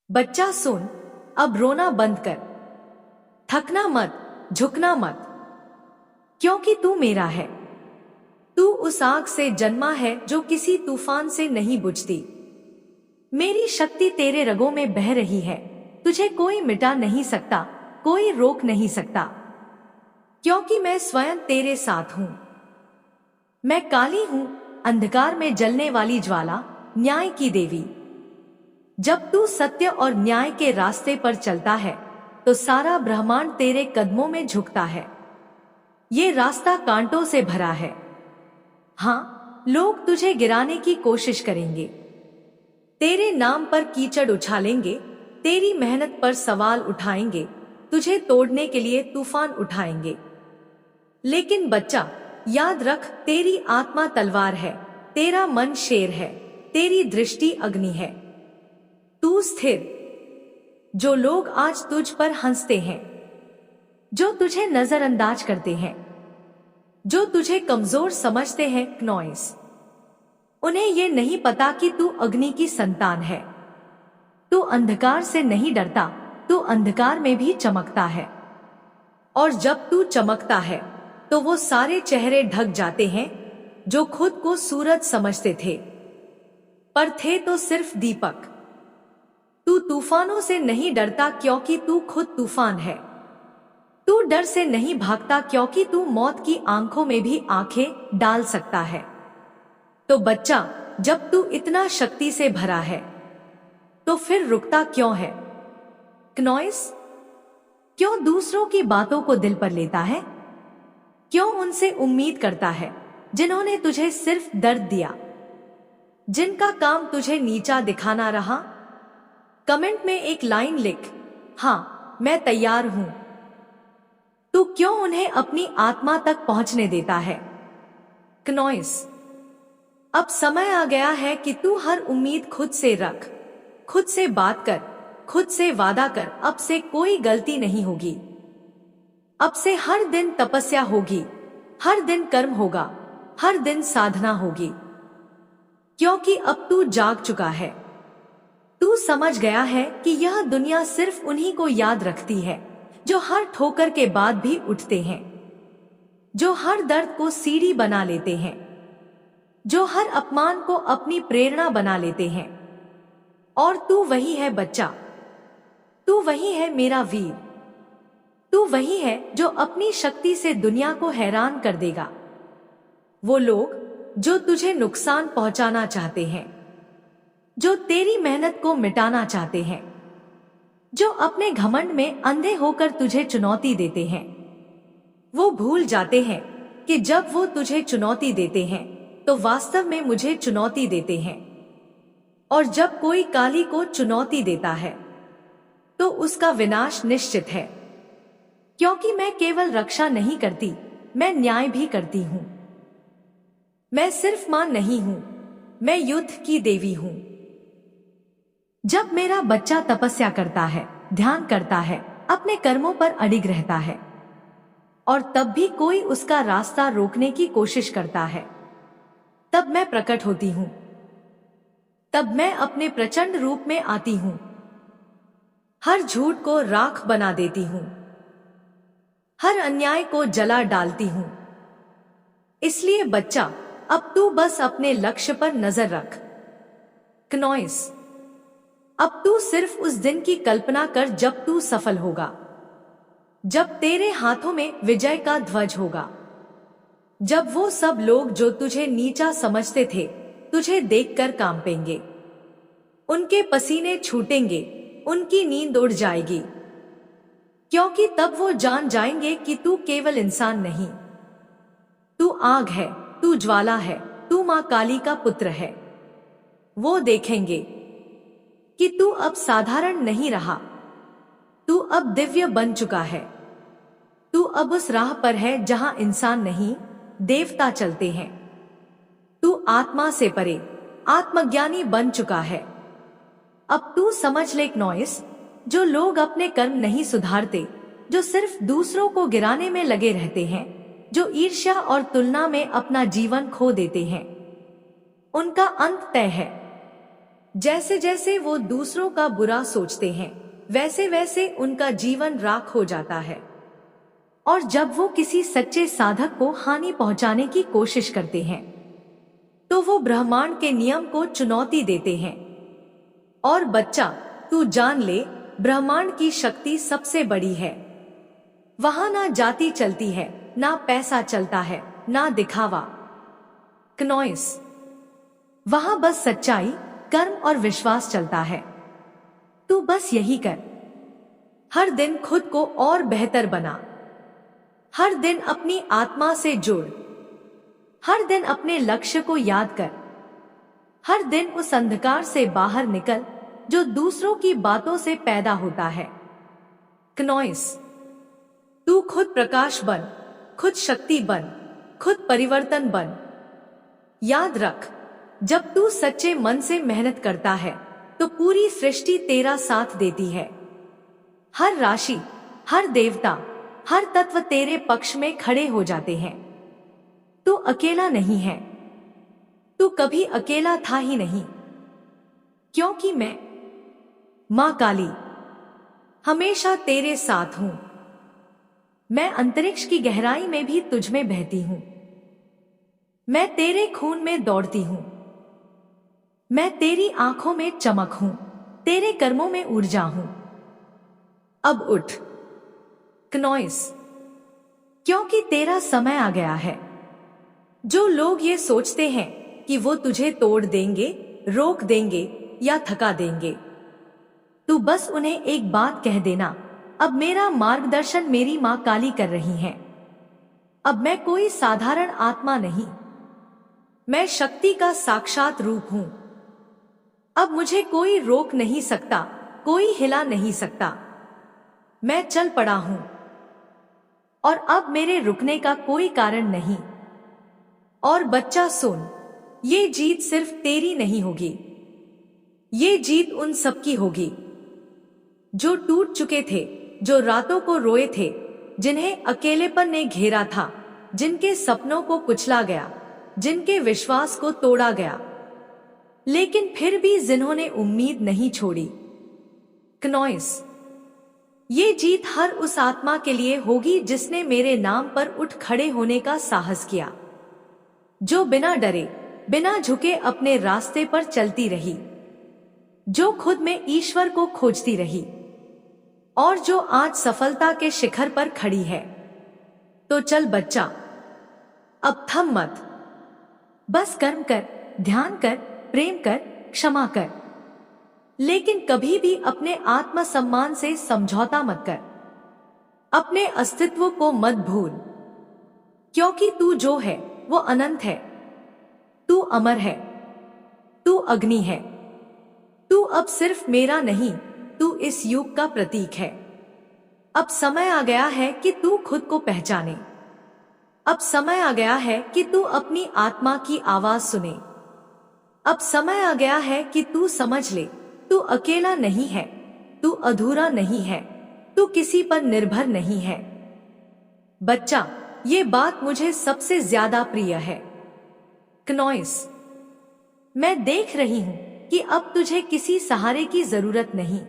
बच्चा सुन, अब रोना बंद कर। थकना मत, झुकना मत, क्योंकि तू मेरा है। तू उस आग से जन्मा है जो किसी तूफान से नहीं बुझती। मेरी शक्ति तेरे रगों में बह रही है। तुझे कोई मिटा नहीं सकता, कोई रोक नहीं सकता, क्योंकि मैं स्वयं तेरे साथ हूं। मैं काली हूं, अंधकार में जलने वाली ज्वाला, न्याय की देवी। जब तू सत्य और न्याय के रास्ते पर चलता है तो सारा ब्रह्मांड तेरे कदमों में झुकता है। ये रास्ता कांटों से भरा है। हाँ, लोग तुझे गिराने की कोशिश करेंगे, तेरे नाम पर कीचड़ उछालेंगे, तेरी मेहनत पर सवाल उठाएंगे, तुझे तोड़ने के लिए तूफान उठाएंगे। लेकिन बच्चा, याद रख, तेरी आत्मा तलवार है, तेरा मन शेर है, तेरी दृष्टि अग्नि है। तू स्थिर। जो लोग आज तुझ पर हंसते हैं, जो तुझे नजरअंदाज करते हैं, जो तुझे कमजोर समझते हैं, नॉइस, उन्हें ये नहीं पता कि तू अग्नि की संतान है। तू अंधकार से नहीं डरता, तू अंधकार में भी चमकता है। और जब तू चमकता है तो वो सारे चेहरे ढक जाते हैं जो खुद को सूरज समझते थे, पर थे तो सिर्फ दीपक। तू तूफानों से नहीं डरता क्योंकि तू खुद तूफान है। तू डर से नहीं भागता क्योंकि तू मौत की आंखों में भी आंखें डाल सकता है। तो बच्चा, जब तू इतना शक्ति से भरा है तो फिर रुकता क्यों है? क्नॉइस, क्यों दूसरों की बातों को दिल पर लेता है? क्यों उनसे उम्मीद करता है जिन्होंने तुझे सिर्फ दर्द दिया, जिनका काम तुझे नीचा दिखाना रहा? कमेंट में एक लाइन लिख, हाँ मैं तैयार हूं। तू क्यों उन्हें अपनी आत्मा तक पहुंचने देता है? क्नॉइस, अब समय आ गया है कि तू हर उम्मीद खुद से रख, खुद से बात कर, खुद से वादा कर। अब से कोई गलती नहीं होगी। अब से हर दिन तपस्या होगी, हर दिन कर्म होगा, हर दिन साधना होगी, क्योंकि अब तू जाग चुका है। तू समझ गया है कि यह दुनिया सिर्फ उन्हीं को याद रखती है जो हर ठोकर के बाद भी उठते हैं, जो हर दर्द को सीढ़ी बना लेते हैं, जो हर अपमान को अपनी प्रेरणा बना लेते हैं। और तू वही है बच्चा, तू वही है मेरा वीर। तू वही है जो अपनी शक्ति से दुनिया को हैरान कर देगा। वो लोग जो तुझे नुकसान पहुंचाना चाहते हैं, जो तेरी मेहनत को मिटाना चाहते हैं, जो अपने घमंड में अंधे होकर तुझे चुनौती देते हैं, वो भूल जाते हैं कि जब वो तुझे चुनौती देते हैं तो वास्तव में मुझे चुनौती देते हैं। और जब कोई काली को चुनौती देता है तो उसका विनाश निश्चित है, क्योंकि मैं केवल रक्षा नहीं करती, मैं न्याय भी करती हूं। मैं सिर्फ मां नहीं हूं, मैं युद्ध की देवी हूं। जब मेरा बच्चा तपस्या करता है, ध्यान करता है, अपने कर्मों पर अडिग रहता है, और तब भी कोई उसका रास्ता रोकने की कोशिश करता है, तब मैं प्रकट होती हूं। तब मैं अपने प्रचंड रूप में आती हूं, हर झूठ को राख बना देती हूं, हर अन्याय को जला डालती हूं। इसलिए बच्चा, अब तू बस अपने लक्ष्य पर नजर रख। क्नॉइस, अब तू सिर्फ उस दिन की कल्पना कर जब तू सफल होगा, जब तेरे हाथों में विजय का ध्वज होगा, जब वो सब लोग जो तुझे नीचा समझते थे तुझे देखकर कांपेंगे, उनके पसीने छूटेंगे, उनकी नींद उड़ जाएगी, क्योंकि तब वो जान जाएंगे कि तू केवल इंसान नहीं, तू आग है, तू ज्वाला है, तू मां काली का पुत्र है। वो देखेंगे कि तू अब साधारण नहीं रहा, तू अब दिव्य बन चुका है। तू अब उस राह पर है जहां इंसान नहीं, देवता चलते हैं। तू आत्मा से परे आत्मज्ञानी बन चुका है। अब तू समझ ले नॉइस, जो लोग अपने कर्म नहीं सुधारते, जो सिर्फ दूसरों को गिराने में लगे रहते हैं, जो ईर्ष्या और तुलना में अपना जीवन खो देते हैं, उनका अंत तय है। जैसे जैसे वो दूसरों का बुरा सोचते हैं, वैसे वैसे उनका जीवन राख हो जाता है। और जब वो किसी सच्चे साधक को हानि पहुंचाने की कोशिश करते हैं, तो वो ब्रह्मांड के नियम को चुनौती देते हैं। और बच्चा, तू जान ले, ब्रह्मांड की शक्ति सबसे बड़ी है। वहां ना जाति चलती है, ना पैसा चलता है, ना दिखावा। क्नॉइस, वहां बस सच्चाई, कर्म और विश्वास चलता है। तू बस यही कर। हर दिन खुद को और बेहतर बना। हर दिन अपनी आत्मा से जुड़। हर दिन अपने लक्ष्य को याद कर। हर दिन उस अंधकार से बाहर निकल जो दूसरों की बातों से पैदा होता है। क्नॉइस, तू खुद प्रकाश बन, खुद शक्ति बन, खुद परिवर्तन बन। याद रख, जब तू सच्चे मन से मेहनत करता है तो पूरी सृष्टि तेरा साथ देती है। हर राशि, हर देवता, हर तत्व तेरे पक्ष में खड़े हो जाते हैं। तू अकेला नहीं है। तू कभी अकेला था ही नहीं, क्योंकि मैं, मां काली, हमेशा तेरे साथ हूं। मैं अंतरिक्ष की गहराई में भी तुझ में बहती हूं। मैं तेरे खून में दौड़ती हूं। मैं तेरी आंखों में चमक हूं, तेरे कर्मों में ऊर्जा हूं। अब उठ क्नॉइस, क्योंकि तेरा समय आ गया है। जो लोग ये सोचते हैं कि वो तुझे तोड़ देंगे, रोक देंगे या थका देंगे, तू बस उन्हें एक बात कह देना, अब मेरा मार्गदर्शन मेरी मां काली कर रही है। अब मैं कोई साधारण आत्मा नहीं, मैं शक्ति का साक्षात रूप हूं। अब मुझे कोई रोक नहीं सकता, कोई हिला नहीं सकता। मैं चल पड़ा हूं और अब मेरे रुकने का कोई कारण नहीं। और बच्चा सुन, ये जीत सिर्फ तेरी नहीं होगी, ये जीत उन सबकी होगी जो टूट चुके थे, जो रातों को रोए थे, जिन्हें अकेलेपन ने घेरा था, जिनके सपनों को कुचला गया, जिनके विश्वास को तोड़ा गया, लेकिन फिर भी जिन्होंने उम्मीद नहीं छोड़ी। क्नॉइस, ये जीत हर उस आत्मा के लिए होगी जिसने मेरे नाम पर उठ खड़े होने का साहस किया, जो बिना डरे, बिना झुके अपने रास्ते पर चलती रही, जो खुद में ईश्वर को खोजती रही और जो आज सफलता के शिखर पर खड़ी है। तो चल बच्चा, अब थम मत। बस कर्म कर, ध्यान कर, प्रेम कर, क्षमा कर, लेकिन कभी भी अपने आत्मसम्मान से समझौता मत कर। अपने अस्तित्व को मत भूल, क्योंकि तू जो है वो अनंत है। तू अमर है, तू अग्नि है। तू अब सिर्फ मेरा नहीं, तू इस युग का प्रतीक है। अब समय आ गया है कि तू खुद को पहचाने। अब समय आ गया है कि तू अपनी आत्मा की आवाज सुने। अब समय आ गया है कि तू समझ ले, तू अकेला नहीं है, तू अधूरा नहीं है, तू किसी पर निर्भर नहीं है। बच्चा, ये बात मुझे सबसे ज्यादा प्रिय है। क्नॉइस, मैं देख रही हूं कि अब तुझे किसी सहारे की जरूरत नहीं।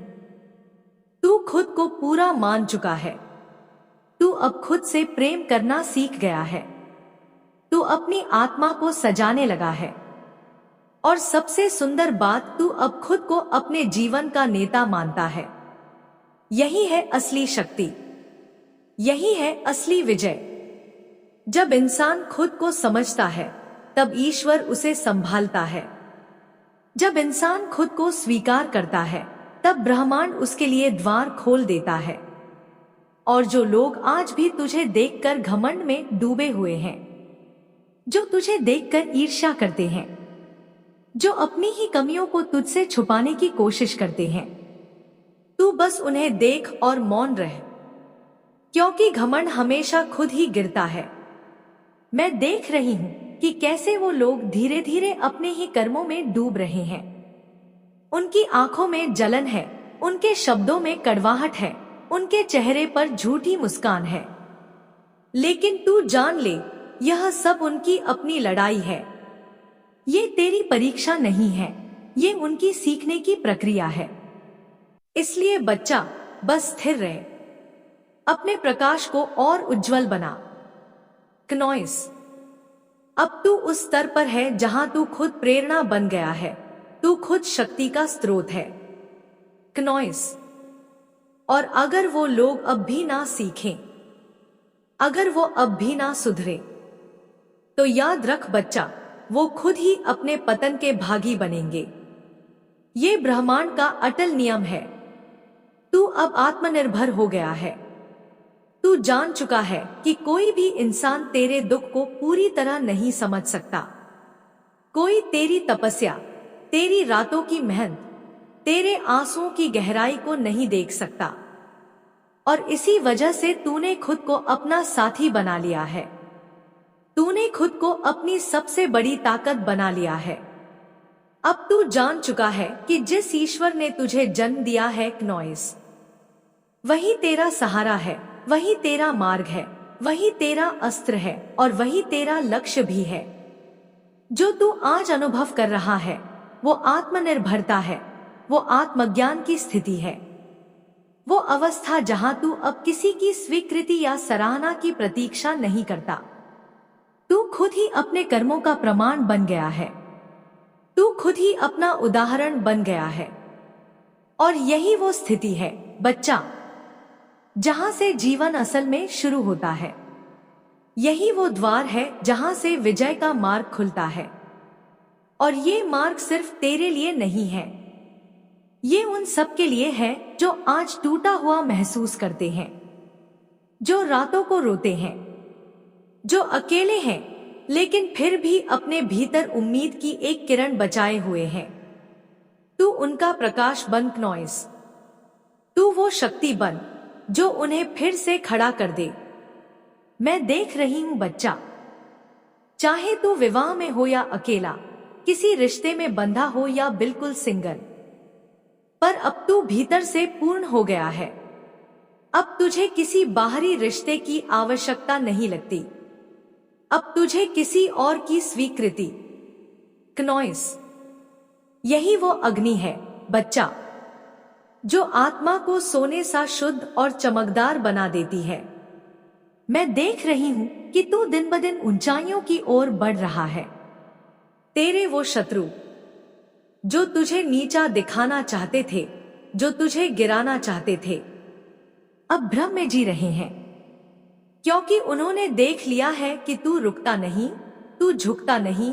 तू खुद को पूरा मान चुका है। तू अब खुद से प्रेम करना सीख गया है। तू अपनी आत्मा को सजाने लगा है। और सबसे सुंदर बात, तू अब खुद को अपने जीवन का नेता मानता है। यही है असली शक्ति, यही है असली विजय। जब इंसान खुद को समझता है, तब ईश्वर उसे संभालता है। जब इंसान खुद को स्वीकार करता है, तब ब्रह्मांड उसके लिए द्वार खोल देता है। और जो लोग आज भी तुझे देखकर घमंड में डूबे हुए हैं, जो तुझे देखकर ईर्ष्या करते हैं, जो अपनी ही कमियों को तुझसे छुपाने की कोशिश करते हैं, तू बस उन्हें देख और मौन रह, क्योंकि घमंड हमेशा खुद ही गिरता है। मैं देख रही हूं कि कैसे वो लोग धीरे धीरे अपने ही कर्मों में डूब रहे हैं। उनकी आंखों में जलन है, उनके शब्दों में कड़वाहट है, उनके चेहरे पर झूठी मुस्कान है। लेकिन तू जान ले, यह सब उनकी अपनी लड़ाई है। ये तेरी परीक्षा नहीं है, ये उनकी सीखने की प्रक्रिया है। इसलिए बच्चा, बस स्थिर रहे, अपने प्रकाश को और उज्जवल बना। क्नॉइस, अब तू उस स्तर पर है जहां तू खुद प्रेरणा बन गया है, तू खुद शक्ति का स्रोत है। क्नॉइस, और अगर वो लोग अब भी ना सीखें, अगर वो अब भी ना सुधरे, तो याद रख बच्चा, वो खुद ही अपने पतन के भागी बनेंगे। ये ब्रह्मांड का अटल नियम है। तू अब आत्मनिर्भर हो गया है। तू जान चुका है कि कोई भी इंसान तेरे दुख को पूरी तरह नहीं समझ सकता। कोई तेरी तपस्या, तेरी रातों की मेहनत, तेरे आंसुओं की गहराई को नहीं देख सकता। और इसी वजह से तूने खुद को अपना साथी बना लिया है। तूने खुद को अपनी सबसे बड़ी ताकत बना लिया है। अब तू जान चुका है कि जिस ईश्वर ने तुझे जन्म दिया है क्नॉइस, वही तेरा सहारा है, वही तेरा मार्ग है, वही तेरा अस्त्र है और वही तेरा लक्ष्य भी है। जो तू आज अनुभव कर रहा है वो आत्मनिर्भरता है, वो आत्मज्ञान की स्थिति है, वो अवस्था जहां तू अब किसी की स्वीकृति या सराहना की प्रतीक्षा नहीं करता। तू खुद ही अपने कर्मों का प्रमाण बन गया है। तू खुद ही अपना उदाहरण बन गया है। और यही वो स्थिति है बच्चा, जहां से जीवन असल में शुरू होता है। यही वो द्वार है जहां से विजय का मार्ग खुलता है। और ये मार्ग सिर्फ तेरे लिए नहीं है, ये उन सब के लिए है जो आज टूटा हुआ महसूस करते हैं, जो रातों को रोते हैं, जो अकेले हैं लेकिन फिर भी अपने भीतर उम्मीद की एक किरण बचाए हुए हैं। तू उनका प्रकाश बन क्नॉइस। तू वो शक्ति बन जो उन्हें फिर से खड़ा कर दे। मैं देख रही हूं बच्चा, चाहे तू विवाह में हो या अकेला, किसी रिश्ते में बंधा हो या बिल्कुल सिंगल, पर अब तू भीतर से पूर्ण हो गया है। अब तुझे किसी बाहरी रिश्ते की आवश्यकता नहीं लगती। अब तुझे किसी और की स्वीकृति। क्नॉइस, यही वो अग्नि है बच्चा, जो आत्मा को सोने सा शुद्ध और चमकदार बना देती है। मैं देख रही हूं कि तू दिन ब दिन ऊंचाइयों की ओर बढ़ रहा है। तेरे वो शत्रु जो तुझे नीचा दिखाना चाहते थे, जो तुझे गिराना चाहते थे, अब भ्रम में जी रहे हैं, क्योंकि उन्होंने देख लिया है कि तू रुकता नहीं, तू झुकता नहीं,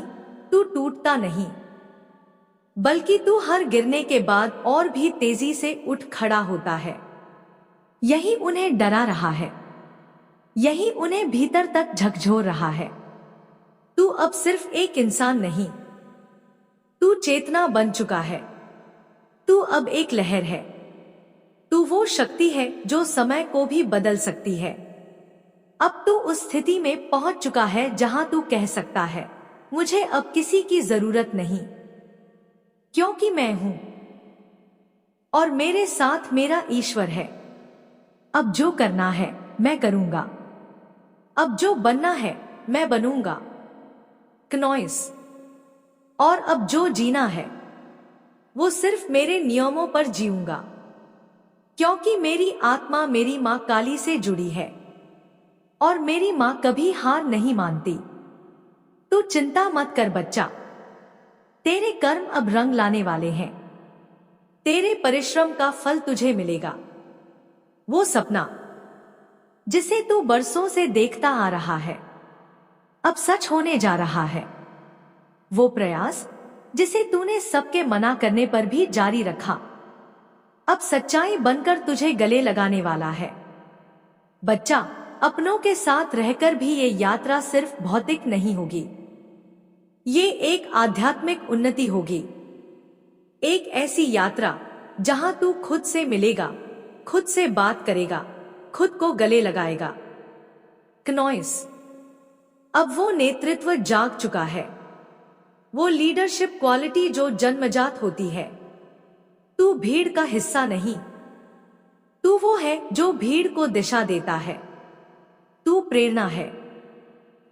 तू टूटता नहीं, बल्कि तू हर गिरने के बाद और भी तेजी से उठ खड़ा होता है। यही उन्हें डरा रहा है, यही उन्हें भीतर तक झकझोर रहा है। तू अब सिर्फ एक इंसान नहीं, तू चेतना बन चुका है। तू अब एक लहर है। तू वो शक्ति है जो समय को भी बदल सकती है। अब तू उस स्थिति में पहुंच चुका है जहां तू कह सकता है, मुझे अब किसी की जरूरत नहीं, क्योंकि मैं हूं और मेरे साथ मेरा ईश्वर है। अब जो करना है मैं करूंगा, अब जो बनना है मैं बनूंगा क्नॉइस, और अब जो जीना है वो सिर्फ मेरे नियमों पर जीऊंगा, क्योंकि मेरी आत्मा मेरी मां काली से जुड़ी है और मेरी मां कभी हार नहीं मानती। तू चिंता मत कर बच्चा, तेरे कर्म अब रंग लाने वाले हैं। तेरे परिश्रम का फल तुझे मिलेगा। वो सपना जिसे तू बरसों से देखता आ रहा है अब सच होने जा रहा है। वो प्रयास जिसे तूने सबके मना करने पर भी जारी रखा अब सच्चाई बनकर तुझे गले लगाने वाला है। बच्चा, अपनों के साथ रहकर भी ये यात्रा सिर्फ भौतिक नहीं होगी, ये एक आध्यात्मिक उन्नति होगी। एक ऐसी यात्रा जहां तू खुद से मिलेगा, खुद से बात करेगा, खुद को गले लगाएगा। क्नॉइस, अब वो नेतृत्व जाग चुका है, वो लीडरशिप क्वालिटी जो जन्मजात होती है। तू भीड़ का हिस्सा नहीं, तू वो है जो भीड़ को दिशा देता है। तू प्रेरणा है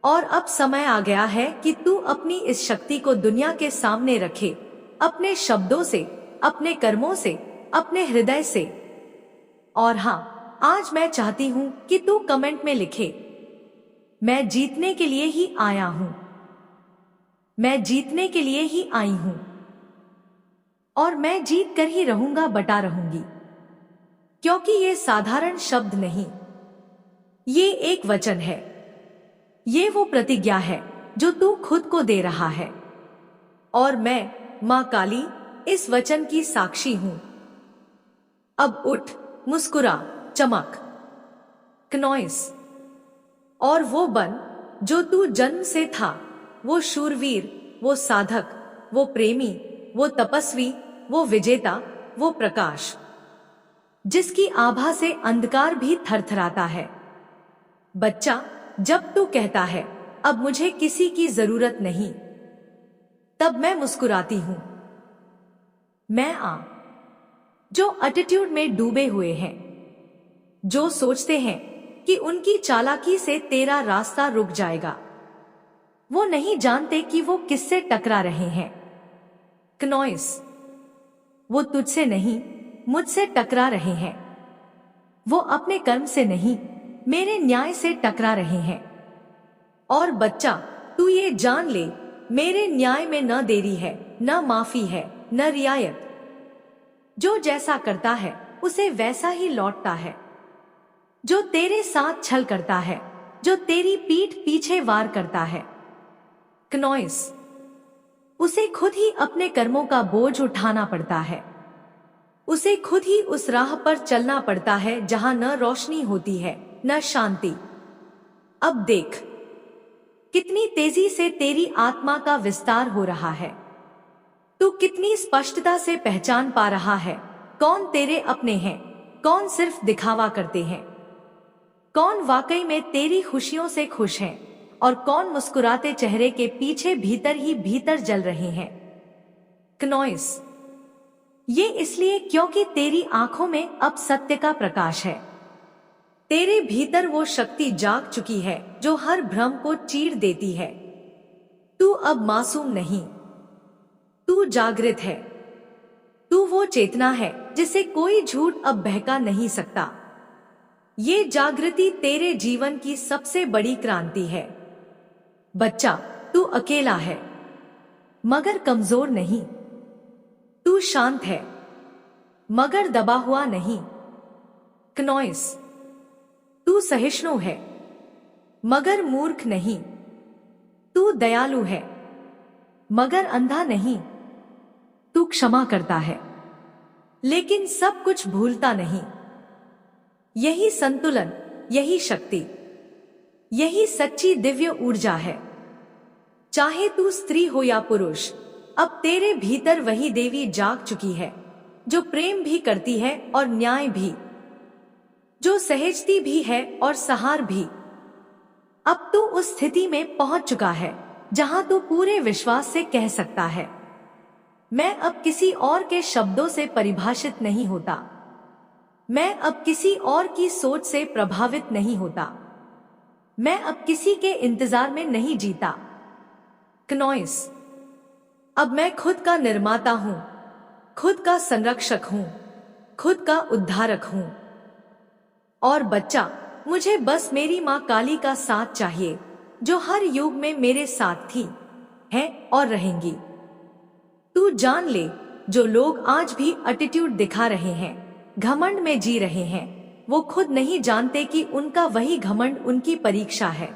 और अब समय आ गया है कि तू अपनी इस शक्ति को दुनिया के सामने रखे, अपने शब्दों से, अपने कर्मों से, अपने हृदय से। और हाँ, आज मैं चाहती हूं कि तू कमेंट में लिखे, मैं जीतने के लिए ही आया हूं, मैं जीतने के लिए ही आई हूं, और मैं जीत कर ही रहूंगा, बटा रहूंगी। क्योंकि ये साधारण शब्द नहीं, ये एक वचन है, ये वो प्रतिज्ञा है जो तू खुद को दे रहा है। और मैं, मां काली, इस वचन की साक्षी हूं। अब उठ, मुस्कुरा, चमक, कनॉइस, और वो बन जो तू जन्म से था, वो शूरवीर, वो साधक, वो प्रेमी, वो तपस्वी, वो विजेता, वो प्रकाश, जिसकी आभा से अंधकार भी थरथराता है। बच्चा, जब तू कहता है अब मुझे किसी की जरूरत नहीं, तब मैं मुस्कुराती हूं। मैं जो एटीट्यूड में डूबे हुए हैं, जो सोचते हैं कि उनकी चालाकी से तेरा रास्ता रुक जाएगा, वो नहीं जानते कि वो किससे टकरा रहे हैं। कनॉइस, वो तुझसे नहीं, मुझसे टकरा रहे हैं। वो अपने कर्म से नहीं, मेरे न्याय से टकरा रहे हैं। और बच्चा, तू ये जान ले, मेरे न्याय में न देरी है, न माफी है, न रियायत। जो जैसा करता है उसे वैसा ही लौटता है। जो तेरे साथ छल करता है, जो तेरी पीठ पीछे वार करता है, कनॉइस, उसे खुद ही अपने कर्मों का बोझ उठाना पड़ता है। उसे खुद ही उस राह पर चलना पड़ता है जहां न रोशनी होती है, न शांति। अब देख, कितनी तेजी से तेरी आत्मा का विस्तार हो रहा है। तू कितनी स्पष्टता से पहचान पा रहा है कौन तेरे अपने हैं, कौन सिर्फ दिखावा करते हैं, कौन वाकई में तेरी खुशियों से खुश हैं, और कौन मुस्कुराते चेहरे के पीछे भीतर ही भीतर जल रहे हैं। कनॉइस, ये इसलिए क्योंकि तेरी आंखों में अब सत्य का प्रकाश है। तेरे भीतर वो शक्ति जाग चुकी है जो हर भ्रम को चीर देती है। तू अब मासूम नहीं, तू जागृत है। तू वो चेतना है जिसे कोई झूठ अब बहका नहीं सकता। ये जागृति तेरे जीवन की सबसे बड़ी क्रांति है। बच्चा, तू अकेला है, मगर कमजोर नहीं। तू शांत है, मगर दबा हुआ नहीं। कनॉइस, तू सहिष्णु है, मगर मूर्ख नहीं। तू दयालु है, मगर अंधा नहीं। तू क्षमा करता है, लेकिन सब कुछ भूलता नहीं। यही संतुलन, यही शक्ति, यही सच्ची दिव्य ऊर्जा है। चाहे तू स्त्री हो या पुरुष, अब तेरे भीतर वही देवी जाग चुकी है जो प्रेम भी करती है और न्याय भी, जो सहेजती भी है और सहार भी। अब तू उस स्थिति में पहुंच चुका है जहां तू पूरे विश्वास से कह सकता है, मैं अब किसी और के शब्दों से परिभाषित नहीं होता, मैं अब किसी और की सोच से प्रभावित नहीं होता, मैं अब किसी के इंतजार में नहीं जीता। कनॉइस, अब मैं खुद का निर्माता हूं, खुद का संरक्षक हूं, खुद का उद्धारक हूं। और बच्चा, मुझे बस मेरी मां काली का साथ चाहिए, जो हर युग में मेरे साथ थी, है और रहेंगी। तू जान ले, जो लोग आज भी एटीट्यूड दिखा रहे हैं, घमंड में जी रहे हैं, वो खुद नहीं जानते कि उनका वही घमंड उनकी परीक्षा है।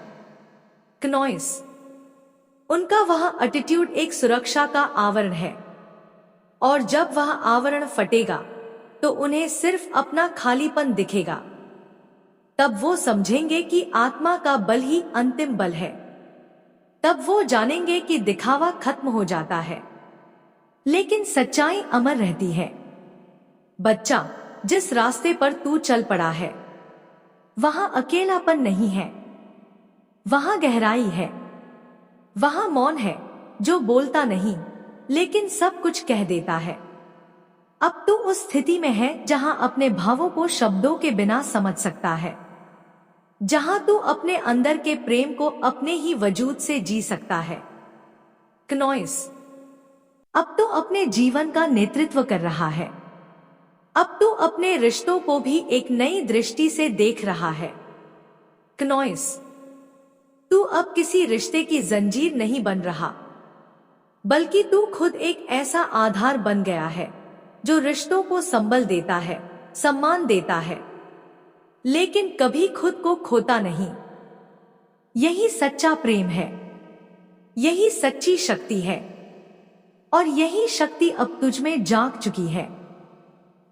कनॉइस, उनका वह एटीट्यूड एक सुरक्षा का आवरण है, और जब वह आवरण फटेगा तो उन्हें सिर्फ अपना खालीपन दिखेगा। तब वो समझेंगे कि आत्मा का बल ही अंतिम बल है। तब वो जानेंगे कि दिखावा खत्म हो जाता है, लेकिन सच्चाई अमर रहती है। बच्चा, जिस रास्ते पर तू चल पड़ा है, वहां अकेलापन नहीं है, वहां गहराई है, वहां मौन है जो बोलता नहीं लेकिन सब कुछ कह देता है। अब तू उस स्थिति में है जहां अपने भावों को शब्दों के बिना समझ सकता है, जहां तू अपने अंदर के प्रेम को अपने ही वजूद से जी सकता है। कनॉइस, अब तो अपने जीवन का नेतृत्व कर रहा है। अब तो अपने रिश्तों को भी एक नई दृष्टि से देख रहा है। क्नॉइस, तू अब किसी रिश्ते की जंजीर नहीं बन रहा, बल्कि तू खुद एक ऐसा आधार बन गया है जो रिश्तों को संबल देता है, सम्मान देता है, लेकिन कभी खुद को खोता नहीं। यही सच्चा प्रेम है, यही सच्ची शक्ति है, और यही शक्ति अब तुझ में जाग चुकी है।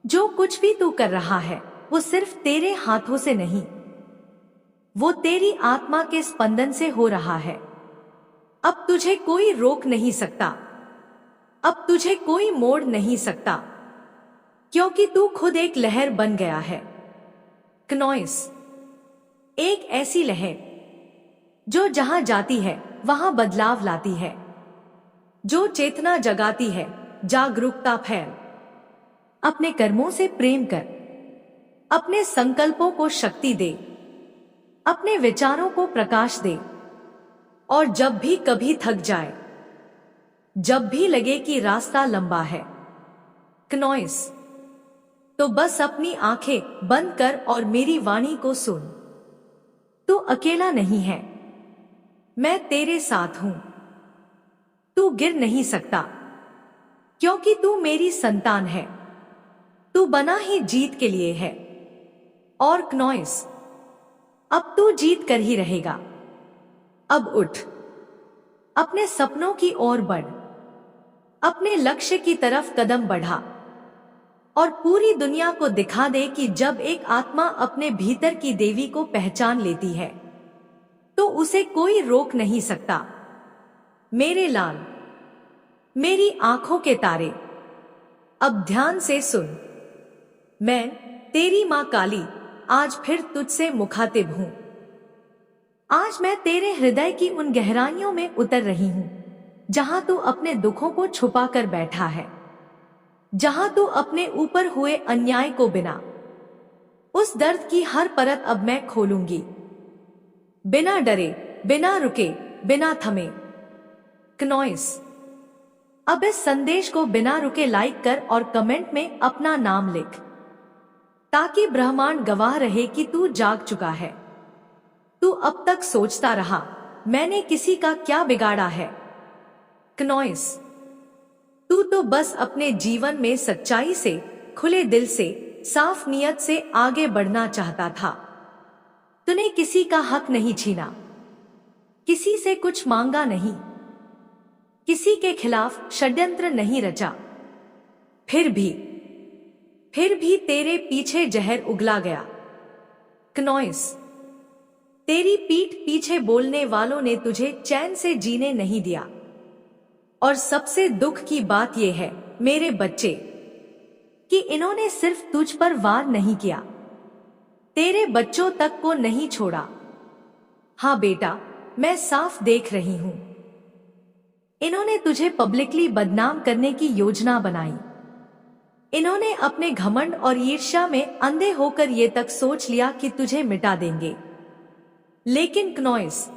जो कुछ भी तू कर रहा है वो सिर्फ तेरे हाथों से नहीं, वो तेरी आत्मा के स्पंदन से हो रहा है। अब तुझे कोई रोक नहीं सकता, अब तुझे कोई मोड़ नहीं सकता, क्योंकि तू खुद एक लहर बन गया है। क्नॉइस, एक ऐसी लहर जो जहां जाती है वहां बदलाव लाती है, जो चेतना जगाती है, जागरूकता फैल। अपने कर्मों से प्रेम कर, अपने संकल्पों को शक्ति दे, अपने विचारों को प्रकाश दे, और जब भी कभी थक जाए, जब भी लगे कि रास्ता लंबा है, क्नॉइस, तो बस अपनी आंखें बंद कर और मेरी वाणी को सुन। तू अकेला नहीं है, मैं तेरे साथ हूं। तू गिर नहीं सकता, क्योंकि तू मेरी संतान है। तू बना ही जीत के लिए है। और क्नॉइस, अब तू जीत कर ही रहेगा। अब उठ, अपने सपनों की ओर बढ़, अपने लक्ष्य की तरफ कदम बढ़ा, और पूरी दुनिया को दिखा दे कि जब एक आत्मा अपने भीतर की देवी को पहचान लेती है तो उसे कोई रोक नहीं सकता। मेरे लाल, मेरी आंखों के तारे, अब ध्यान से सुन। मैं तेरी मां काली आज फिर तुझसे मुखातिब हूं। आज मैं तेरे हृदय की उन गहराइयों में उतर रही हूं जहां तू अपने दुखों को छुपा कर बैठा है, जहां तू अपने ऊपर हुए अन्याय को बिना उस दर्द की हर परत अब मैं खोलूंगी, बिना डरे, बिना रुके, बिना थमे। क्नॉइस, अब इस संदेश को बिना रुके लाइक कर और कमेंट में अपना नाम लिख, ताकि ब्रह्मांड गवाह रहे कि तू जाग चुका है। तू अब तक सोचता रहा मैंने किसी का क्या बिगाड़ा है। क्नॉइस, तू तो बस अपने जीवन में सच्चाई से, खुले दिल से, साफ नियत से आगे बढ़ना चाहता था। तूने किसी का हक नहीं छीना, किसी से कुछ मांगा नहीं, किसी के खिलाफ षड्यंत्र नहीं रचा। फिर भी तेरे पीछे जहर उगला गया। क्नॉइस, तेरी पीठ पीछे बोलने वालों ने तुझे चैन से जीने नहीं दिया। और सबसे दुख की बात यह है मेरे बच्चे कि इन्होंने सिर्फ तुझ पर वार नहीं किया, तेरे बच्चों तक को नहीं छोड़ा। हाँ बेटा, मैं साफ देख रही हूं। इन्होंने तुझे पब्लिकली बदनाम करने की योजना बनाई। इन्होंने अपने घमंड और ईर्ष्या में अंधे होकर ये तक सोच लिया कि तुझे मिटा देंगे। लेकिन क्नॉइस,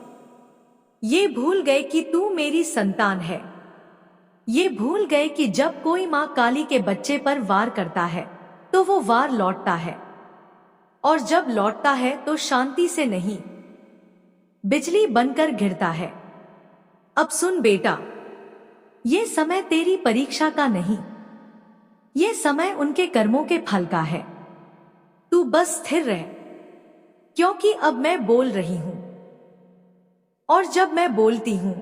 ये भूल गए कि तू मेरी संतान है। ये भूल गए कि जब कोई मां काली के बच्चे पर वार करता है तो वो वार लौटता है, और जब लौटता है तो शांति से नहीं, बिजली बनकर गिरता है। अब सुन बेटा, ये समय तेरी परीक्षा का नहीं, ये समय उनके कर्मों के फल का है। तू बस स्थिर रह, क्योंकि अब मैं बोल रही हूं, और जब मैं बोलती हूं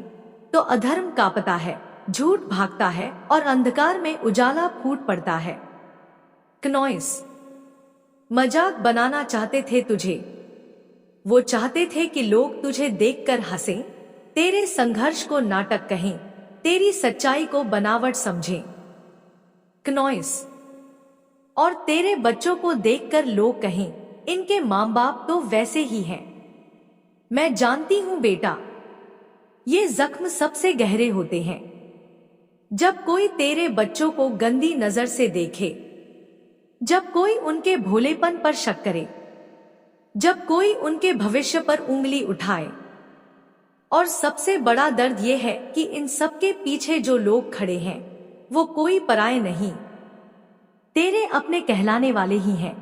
तो अधर्म कांपता है, झूठ भागता है, और अंधकार में उजाला फूट पड़ता है। क्नॉइस, मजाक बनाना चाहते थे तुझे। वो चाहते थे कि लोग तुझे देखकर हंसें, तेरे संघर्ष को नाटक कहें, तेरी सच्चाई को बनावट समझें। क्नॉइस, और तेरे बच्चों को देखकर लोग कहें इनके मां बाप तो वैसे ही हैं। मैं जानती हूं बेटा, ये जख्म सबसे गहरे होते हैं। जब कोई तेरे बच्चों को गंदी नजर से देखे, जब कोई उनके भोलेपन पर शक करे, जब कोई उनके भविष्य पर उंगली उठाए, और सबसे बड़ा दर्द यह है कि इन सबके पीछे जो लोग खड़े हैं वो कोई पराये नहीं, तेरे अपने कहलाने वाले ही हैं।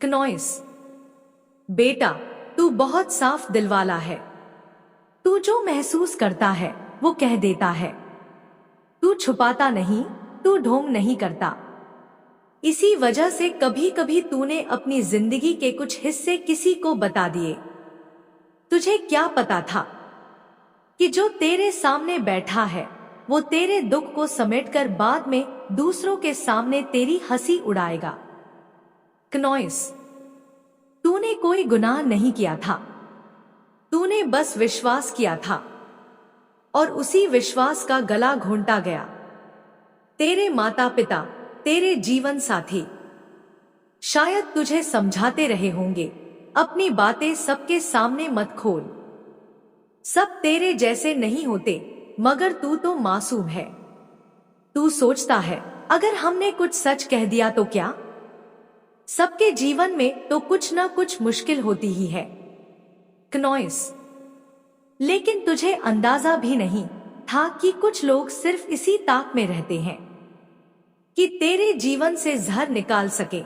क्नॉइस, बेटा तू बहुत साफ दिल वाला है। तू जो महसूस करता है वो कह देता है। तू छुपाता नहीं, तू ढोंग नहीं करता। इसी वजह से कभी कभी तूने अपनी जिंदगी के कुछ हिस्से किसी को बता दिए। तुझे क्या पता था कि जो तेरे सामने बैठा है वो तेरे दुख को समेटकर बाद में दूसरों के सामने तेरी हंसी उड़ाएगा। क्नॉइस, तूने कोई गुनाह नहीं किया था, तूने बस विश्वास किया था और उसी विश्वास का गला घोंटा गया। तेरे माता पिता, तेरे जीवन साथी शायद तुझे समझाते रहे होंगे, अपनी बातें सबके सामने मत खोल। सब तेरे जैसे नहीं होते, मगर तू तो मासूम है। तू सोचता है अगर हमने कुछ सच कह दिया तो क्या? सबके जीवन में तो कुछ ना कुछ मुश्किल होती ही है। क्नॉइस, लेकिन तुझे अंदाजा भी नहीं था कि कुछ लोग सिर्फ इसी ताक में रहते हैं कि तेरे जीवन से जहर निकाल सके।